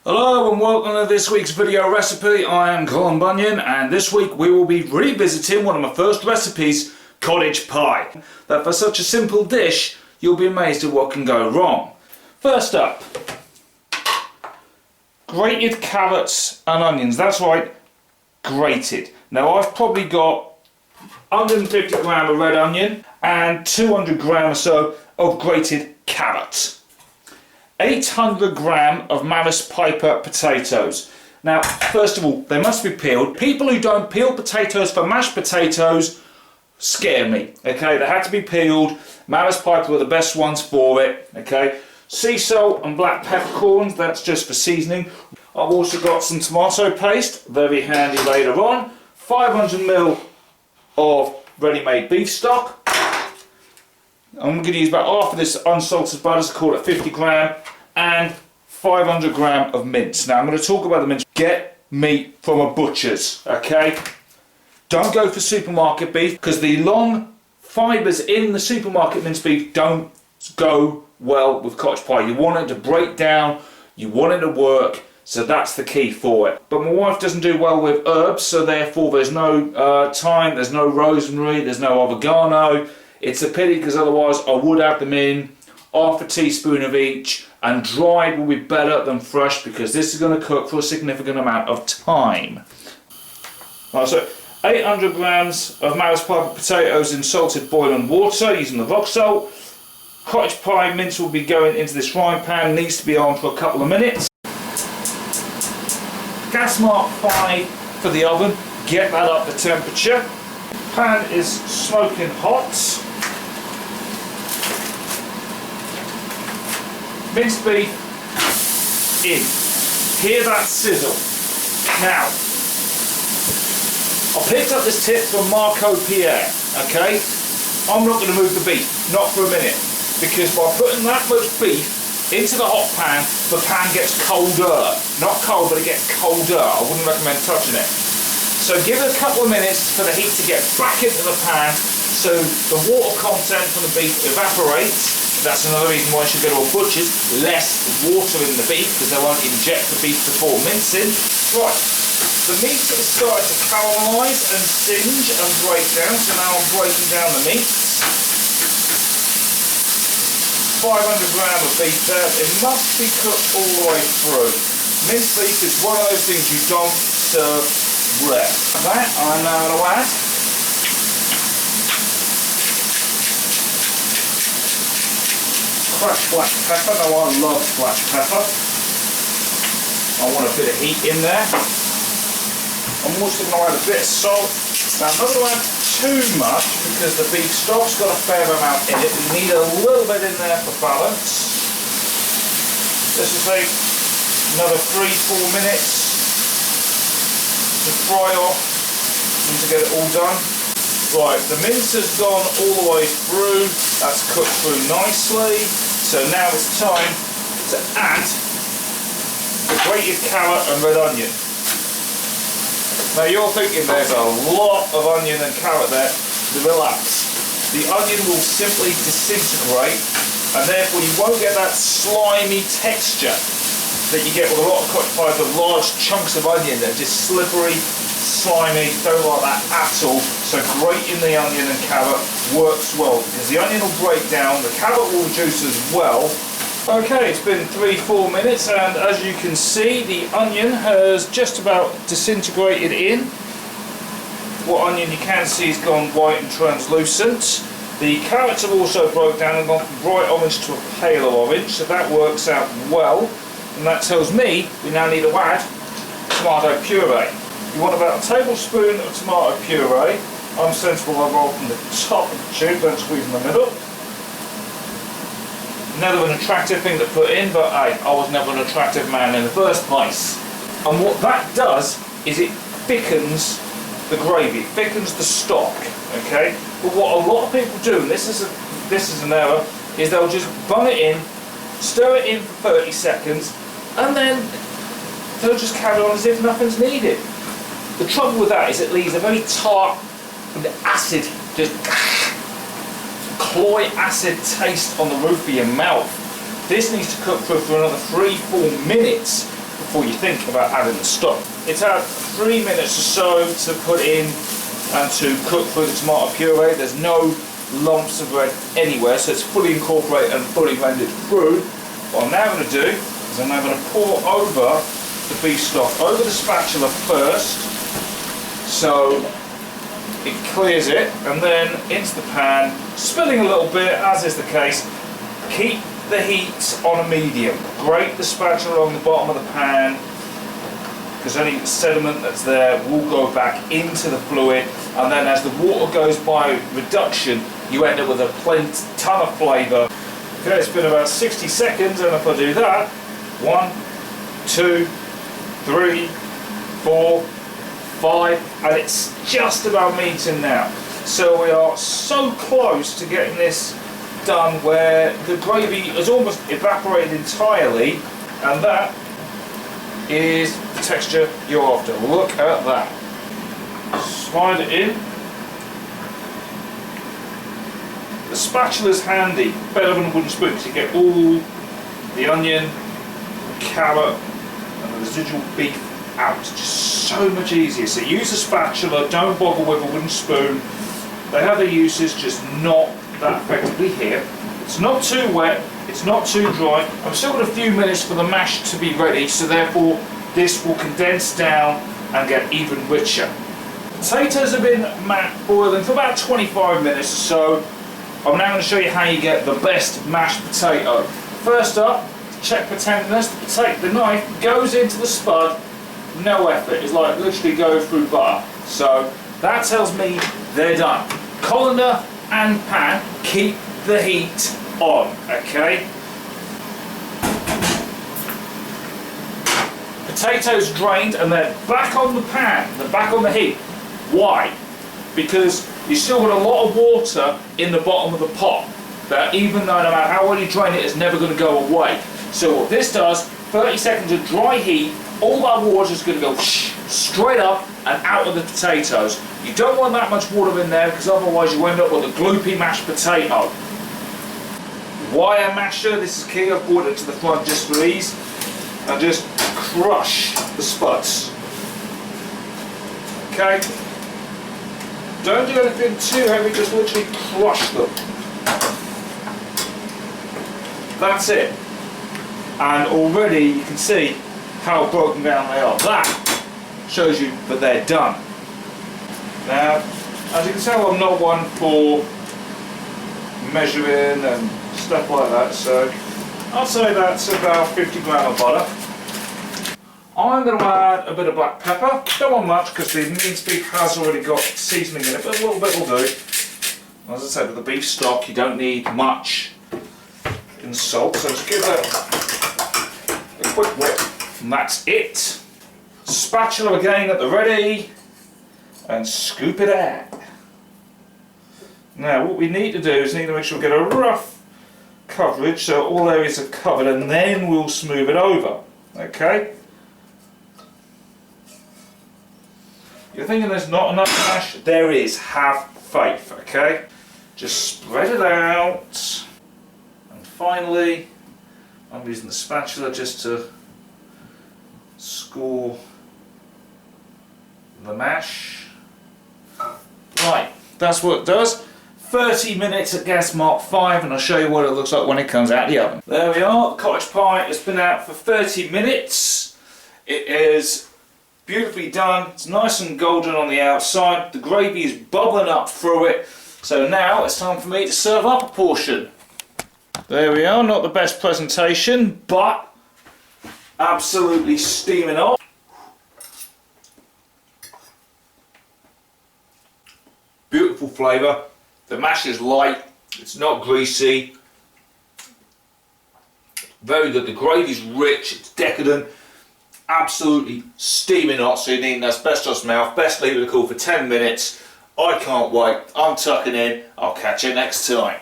Hello and welcome to this week's video recipe. I am Colin Bunyan, and this week we will be revisiting one of my first recipes, cottage pie. That for such a simple dish, you'll be amazed at what can go wrong. First up, grated carrots and onions. That's right, grated. Now I've probably got 150 grams of red onion and 200 grams or so of grated carrots. 800 grams of Maris Piper potatoes. Now, first of all, they must be peeled. People who don't peel potatoes for mashed potatoes scare me. Okay, they had to be peeled. Maris Piper were the best ones for it. Okay, sea salt and black peppercorns. That's just for seasoning. I've also got some tomato paste, very handy later on. 500 ml of ready-made beef stock. I'm going to use about half of this unsalted butter, so call it 50 grams, and 500 grams of mince. Now I'm going to talk about the mince. Get meat from a butcher's, okay? Don't go for supermarket beef, because the long fibres in the supermarket mince beef don't go well with cottage pie. You want it to break down, you want it to work, so that's the key for it. But my wife doesn't do well with herbs, so therefore there's no thyme, there's no rosemary, there's no oregano. It's a pity, because otherwise I would add them in, half a teaspoon of each, and dried will be better than fresh, because this is going to cook for a significant amount of time. Right, so 800 grams of Maris Piper potatoes in salted boiling water using the rock salt. Cottage pie mince will be going into this frying pan, needs to be on for a couple of minutes. Gas mark 5 for the oven, get that up to temperature. Pan is smoking hot. Minced beef in. Hear that sizzle. Now, I picked up this tip from Marco Pierre, okay? I'm not going to move the beef, not for a minute, because by putting that much beef into the hot pan, the pan gets colder. Not cold, but it gets colder. I wouldn't recommend touching it. So give it a couple of minutes for the heat to get back into the pan, so the water content from the beef evaporates. That's another reason why you should go to a butcher's. Less water in the beef, because they won't inject the beef before mincing. Right, the meat has started to caramelise and singe and break down, so now I'm breaking down the meat. 500 grams of beef there. It must be cooked all the way through. Minced beef is one of those things you don't serve rare. That I'm now going to add crushed black pepper. Now I love black pepper. I want a bit of heat in there. I'm also going to add a bit of salt. Now I'm not going to add too much, because the beef stock's got a fair amount in it. We need a little bit in there for balance. This will take another 3-4 minutes to fry off and to get it all done. Right, the mince has gone all the way through, that's cooked through nicely, so now it's time to add the grated carrot and red onion. Now you're thinking there's a lot of onion and carrot there. Relax. The onion will simply disintegrate, and therefore you won't get that slimy texture that you get with a lot of cottage pies with large chunks of onion that are just slippery, slimy. Don't like that at all. So grating the onion and carrot works well, because the onion will break down, the carrot will reduce as well. Okay, it's been 3-4 minutes, and as you can see, the onion has just about disintegrated in. What onion you can see has gone white and translucent. The carrots have also broke down and gone from bright orange to a paler orange, so that works out well. And that tells me we now need to add tomato puree. You want about a tablespoon of tomato puree. I'm sensible, I roll from the top of the tube, don't squeeze in the middle. Never an attractive thing to put in, but hey, I was never an attractive man in the first place. And what that does is it thickens the gravy, it thickens the stock, okay? But what a lot of people do, and this is an error, is they'll just bung it in, stir it in for 30 seconds, and then they'll just carry on as if nothing's needed. The trouble with that is it leaves a very tart and acid just cloy acid taste on the roof of your mouth. This needs to cook for another 3-4 minutes before you think about adding the stock. It's had 3 minutes or so to put in and to cook through the tomato puree. There's no lumps of bread anywhere, so it's fully incorporated and fully blended through. What I'm now going to do is I'm now going to pour over the beef stock over the spatula first, so it clears it, and then into the pan, spilling a little bit, as is the case. Keep the heat on a medium. Grate the spatula on the bottom of the pan, because any sediment that's there will go back into the fluid, and then as the water goes by reduction, you end up with a ton of flavour. Okay, it's been about 60 seconds, and if I do that, 1, 2, 3, 4, 5, and it's just about meeting now. So we are so close to getting this done where the gravy has almost evaporated entirely, and that is the texture you're after. Look at that. Slide it in. The spatula's handy, better than a wooden spoon, to get all the onion, the carrot and the residual beef out. Just so much easier. So use a spatula, don't bother with a wooden spoon. They have their uses, just not that effectively here. It's not too wet, it's not too dry. I've still got a few minutes for the mash to be ready, so therefore this will condense down and get even richer. Potatoes have been boiling for about 25 minutes or so. I'm now going to show you how you get the best mashed potato. First up, to check for tenderness, the knife goes into the spud, no effort. It's like literally go through butter. So that tells me they're done. Colander and pan, keep the heat on, okay? Potatoes drained and they're back on the pan, they're back on the heat. Why? Because you've still got a lot of water in the bottom of the pot that even though no matter how well you drain it, it's never going to go away. So what this does, 30 seconds of dry heat, all that water is going to go straight up and out of the potatoes. You don't want that much water in there because otherwise you end up with a gloopy mashed potato. Wire masher, this is key. I've brought it to the front just for ease. And just crush the spuds. Okay? Don't do anything too heavy, just literally crush them. That's it. And already you can see how broken down they are. That shows you that they're done. Now, as you can tell, I'm not one for measuring and stuff like that, so I'll say that's about 50 grams of butter. I'm going to add a bit of black pepper. Don't want much because the minced beef has already got seasoning in it, but a little bit will do. As I said, with the beef stock you don't need much in salt, so just give that a quick whip and that's it. Spatula again at the ready and scoop it out. Now what we need to do is need to make sure we get a rough coverage so all areas are covered, and then we'll smooth it over. Okay? You're thinking there's not enough mash? There is. Have faith, okay? Just spread it out. And finally, I'm using the spatula just to score the mash. Right, that's what it does. 30 minutes at gas mark 5, and I'll show you what it looks like when it comes out of the oven. There we are, cottage pie has been out for 30 minutes. It is beautifully done. It's nice and golden on the outside. The gravy is bubbling up through it. So now it's time for me to serve up a portion. There we are, not the best presentation, but absolutely steaming hot. Beautiful flavour. The mash is light, it's not greasy. Very good. The gravy's rich, it's decadent. Absolutely steaming hot, so you need an asbestos mouth. Best leave it cool for 10 minutes. I can't wait. I'm tucking in. I'll catch you next time.